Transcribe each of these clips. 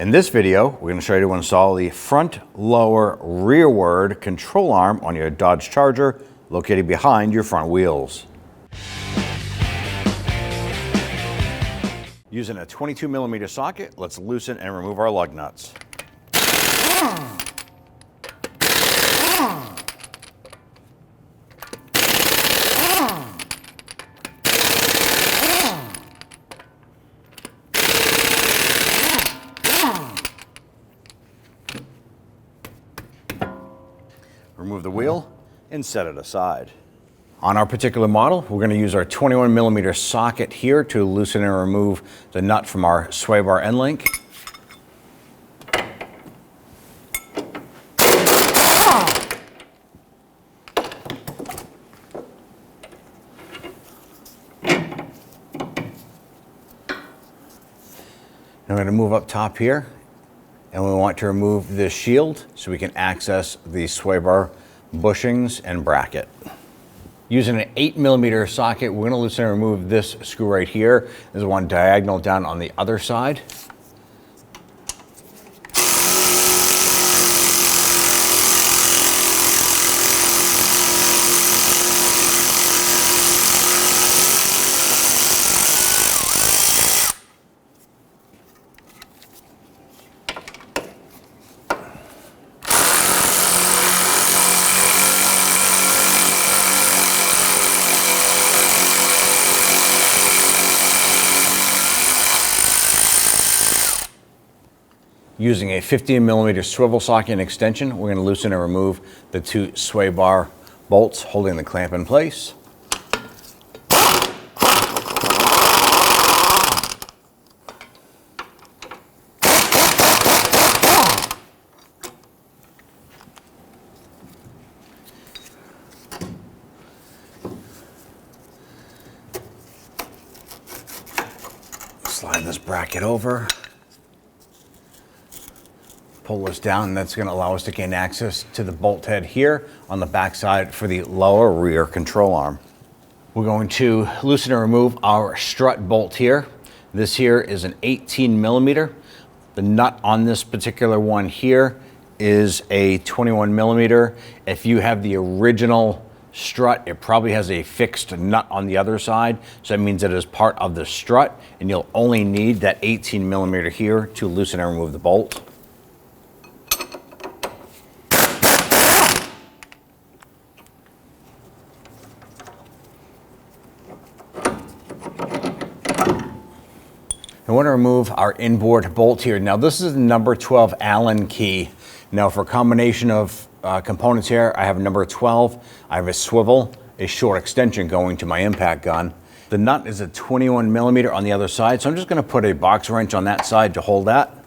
In this video, we're going to show you to install the front lower rearward control arm on your Dodge Charger located behind your front wheels. Using a 22mm socket, let's loosen and remove our lug nuts. Remove the wheel and set it aside. On our particular model, we're going to use our 21mm socket here to loosen and remove the nut from our sway bar end link. Now we're going to move up top here, and we want to remove this shield so we can access the sway bar bushings and bracket. Using an 8mm socket, we're going to loosen and remove this screw right here. There's one diagonal down on the other side. Using a 15mm swivel socket and extension, we're going to loosen and remove the two sway bar bolts holding the clamp in place. Slide this bracket over. Pull this down, and that's going to allow us to gain access to the bolt head here on the back side for the lower rear control arm. We're going to loosen and remove our strut bolt here. This here is an 18mm. The nut on this particular one here is a 21mm. If you have the original strut, it probably has a fixed nut on the other side, so that means it is part of the strut, and you'll only need that 18mm here to loosen and remove the bolt. I want to remove our inboard bolt here. Now this is the number 12 Allen key. Now for a combination of components here, I have number 12, I have a swivel, a short extension going to my impact gun. The nut is a 21mm on the other side, so I'm just going to put a box wrench on that side to hold that.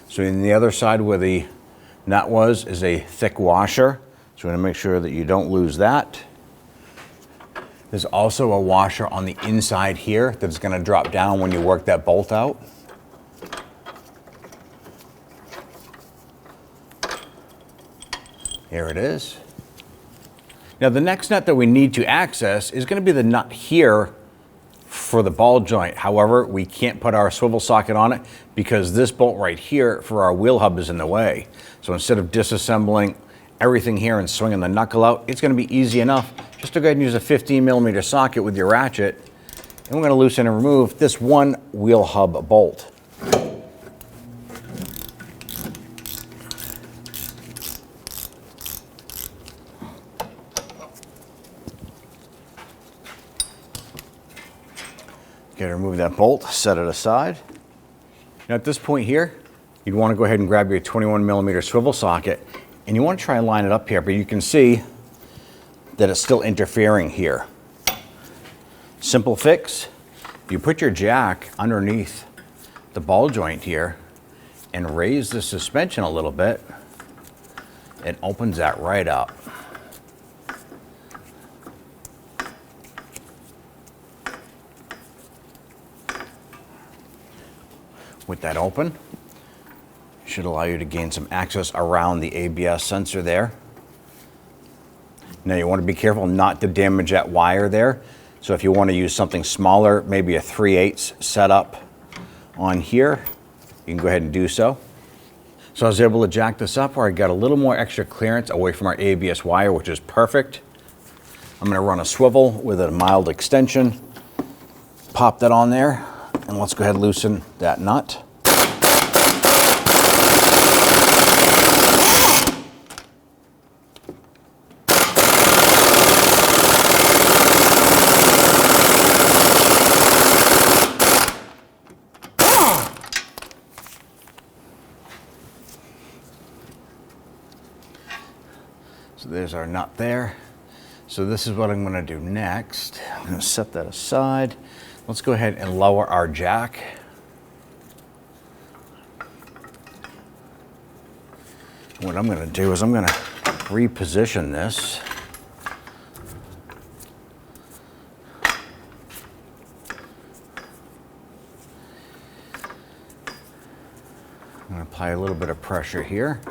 So in the other side where the nut was is a thick washer. So we're going to make sure that you don't lose that. There's also a washer on the inside here that's going to drop down when you work that bolt out. Here it is. Now the next nut that we need to access is going to be the nut here for the ball joint. However, we can't put our swivel socket on it because this bolt right here for our wheel hub is in the way. So instead of disassembling everything here and swinging the knuckle out, it's going to be easy enough just to go ahead and use a 15mm socket with your ratchet, and we're going to loosen and remove this one wheel hub bolt. Okay, remove that bolt, set it aside. Now at this point here, you'd want to go ahead and grab your 21mm swivel socket, and you want to try and line it up here, but you can see that it's still interfering here. Simple fix, you put your jack underneath the ball joint here and raise the suspension a little bit, it opens that right up. With that open, Should allow you to gain some access around the ABS sensor there. Now you want to be careful not to damage that wire there. So if you want to use something smaller, maybe a 3/8 setup on here, you can go ahead and do so. So I was able to jack this up where I got a little more extra clearance away from our ABS wire, which is perfect. I'm going to run a swivel with a mild extension, pop that on there, and let's go ahead and loosen that nut. So there's our nut there. So this is what I'm going to do next. I'm going to set that aside. Let's go ahead and lower our jack. What I'm going to do is I'm going to reposition this. I'm going to apply a little bit of pressure here.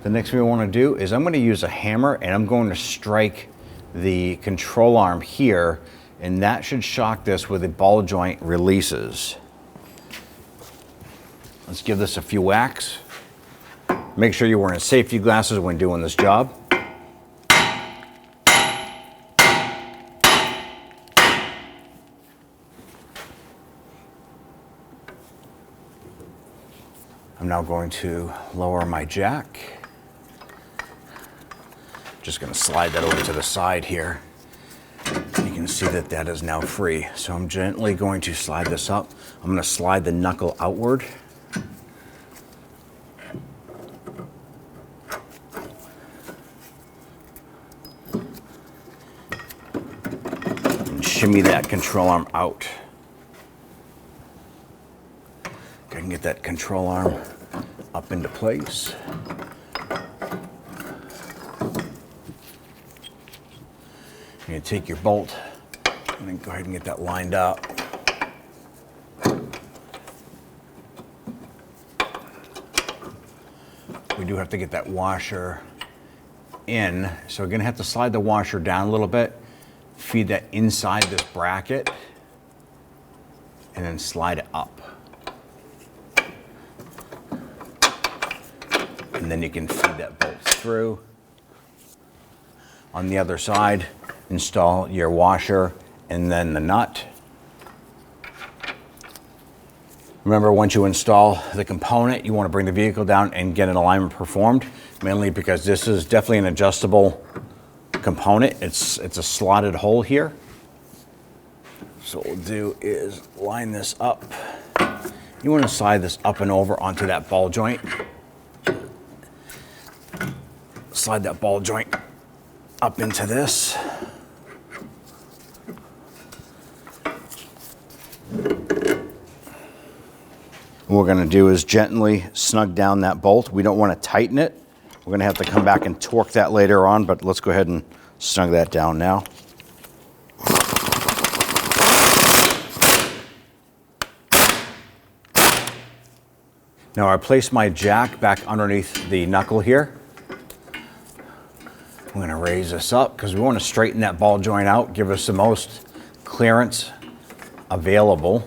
The next thing we want to do is I'm going to use a hammer and I'm going to strike the control arm here, and that should shock this where the ball joint releases. Let's give this a few whacks. Make sure you're wearing safety glasses when doing this job. I'm now going to lower my jack. Just going to slide that over to the side here. You can see that that is now free. So I'm gently going to slide this up. I'm going to slide the knuckle outward. And shimmy that control arm out. I can get that control arm up into place. You're going to take your bolt and then go ahead and get that lined up. We do have to get that washer in, so we're going to have to slide the washer down a little bit, feed that inside this bracket, and then slide it up. And then you can feed that bolt through. On the other side, install your washer and then the nut. Remember, once you install the component, you want to bring the vehicle down and get an alignment performed, mainly because this is definitely an adjustable component. It's a slotted hole here. So what we'll do is line this up. You want to slide this up and over onto that ball joint. Slide that ball joint up into this. What we're going to do is gently snug down that bolt. We don't want to tighten it. We're going to have to come back and torque that later on, but let's go ahead and snug that down now. Now I place my jack back underneath the knuckle here. I'm going to raise this up because we want to straighten that ball joint out, give us the most clearance available.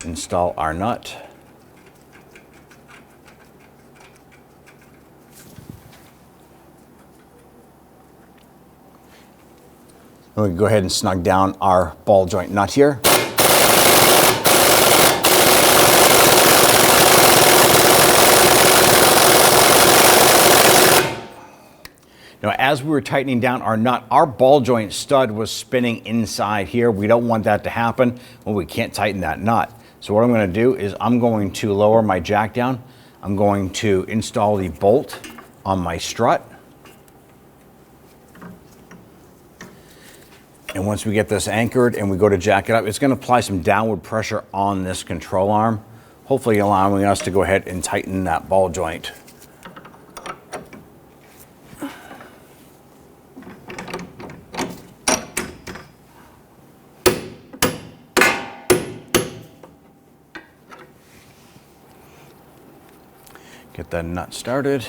Install our nut. And we can go ahead and snug down our ball joint nut here. Now, as we were tightening down our nut, our ball joint stud was spinning inside here. We don't want that to happen when we can't tighten that nut. So what I'm going to do is I'm going to lower my jack down. I'm going to install the bolt on my strut. And once we get this anchored and we go to jack it up, it's going to apply some downward pressure on this control arm, hopefully allowing us to go ahead and tighten that ball joint. Get that nut started.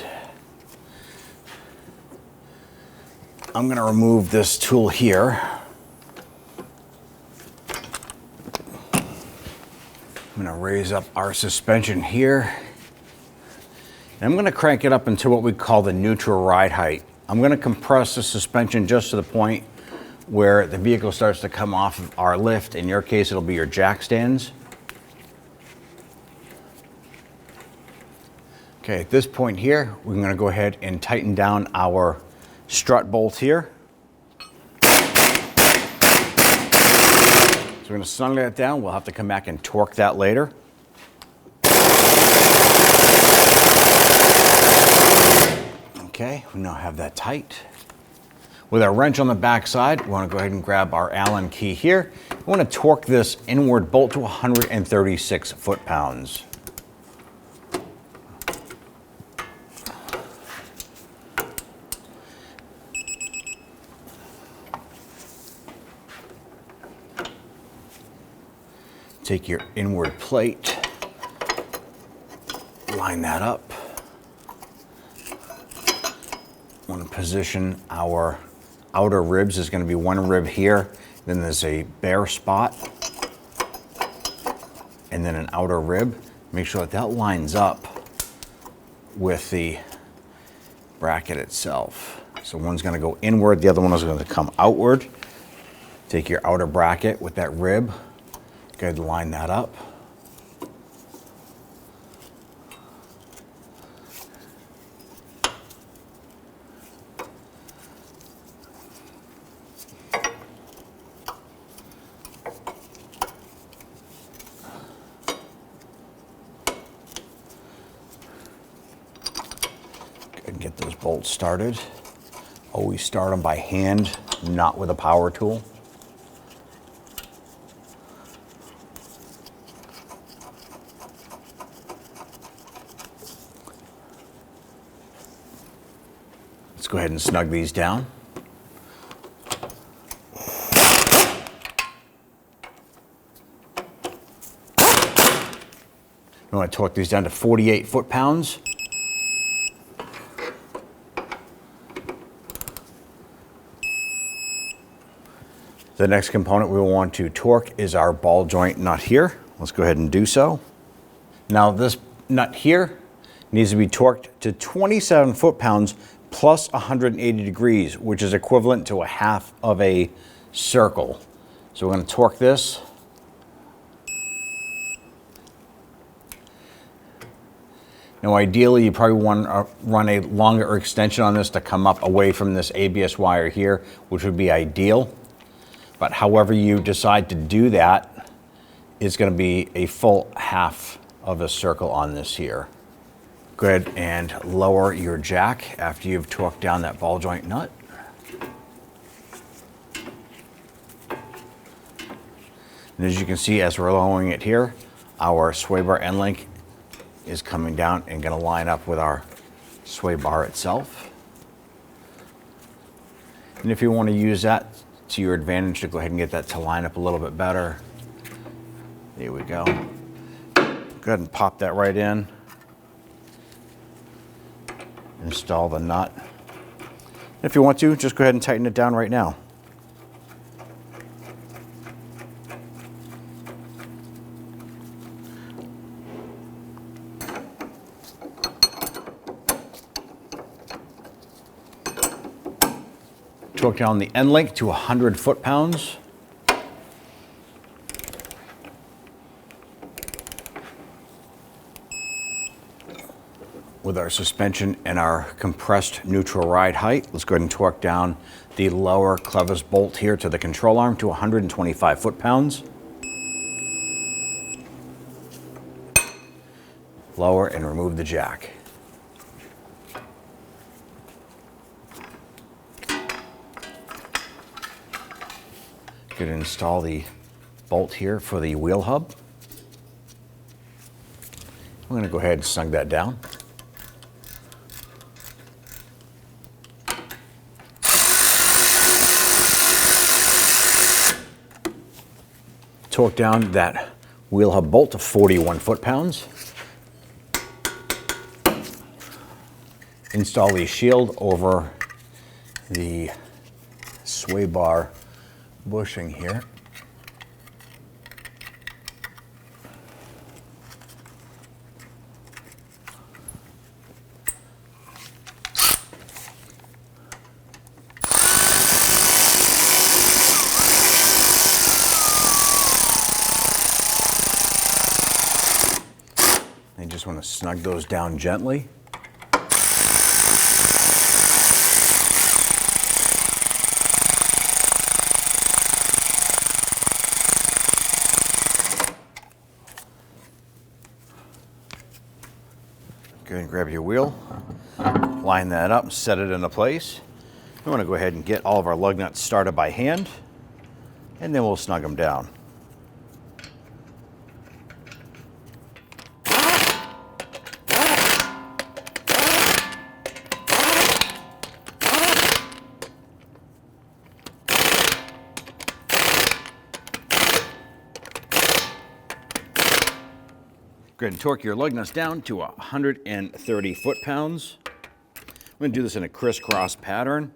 I'm going to remove this tool here. I'm going to raise up our suspension here. And I'm going to crank it up into what we call the neutral ride height. I'm going to compress the suspension just to the point where the vehicle starts to come off of our lift. In your case, it'll be your jack stands. Okay, at this point here, we're going to go ahead and tighten down our strut bolt here. So we're going to snug that down. We'll have to come back and torque that later. Okay, we now have that tight. With our wrench on the back side, we want to go ahead and grab our Allen key here. We want to torque this inward bolt to 136 foot-pounds. Take your inward plate, line that up. Want to position our outer ribs. There's going to be one rib here, then there's a bare spot, and then an outer rib. Make sure that that lines up with the bracket itself. So one's going to go inward, the other one is going to come outward. Take your outer bracket with that rib. Go ahead and line that up. Go ahead and get those bolts started. Always start them by hand, not with a power tool. Let's go ahead and snug these down. We want to torque these down to 48 foot-pounds. The next component we want to torque is our ball joint nut here. Let's go ahead and do so. Now this nut here needs to be torqued to 27 foot-pounds plus 180 degrees, which is equivalent to a half of a circle. So we're going to torque this. Now ideally you probably want to run a longer extension on this to come up away from this ABS wire here, which would be ideal. But however you decide to do that, it's going to be a full half of a circle on this here. Go ahead and lower your jack after you've torqued down that ball joint nut. And as you can see, as we're lowering it here, our sway bar end link is coming down and going to line up with our sway bar itself. And if you want to use that to your advantage to go ahead and get that to line up a little bit better, there we go. Go ahead and pop that right in. Install the nut. If you want to, just go ahead and tighten it down right now. Torque down the end link to 100 foot-pounds. With our suspension and our compressed neutral ride height, let's go ahead and torque down the lower clevis bolt here to the control arm to 125 foot-pounds. Lower and remove the jack. Going to install the bolt here for the wheel hub. I'm going to go ahead and snug that down. Torque down that wheel hub bolt to 41 foot-pounds. install the shield over the sway bar bushing here. You just want to snug those down gently. Go ahead and grab your wheel, line that up, set it into place. We want to go ahead and get all of our lug nuts started by hand, and then we'll snug them down. Go ahead and torque your lug nuts down to 130 foot-pounds. I'm going to do this in a crisscross pattern.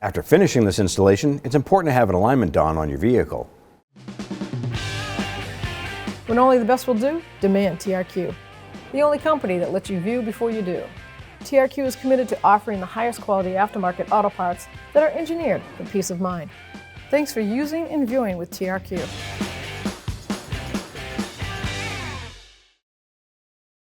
After finishing this installation, it's important to have an alignment done on your vehicle. When only the best will do, demand TRQ. The only company that lets you view before you do. TRQ is committed to offering the highest quality aftermarket auto parts that are engineered for peace of mind. Thanks for using and viewing with TRQ.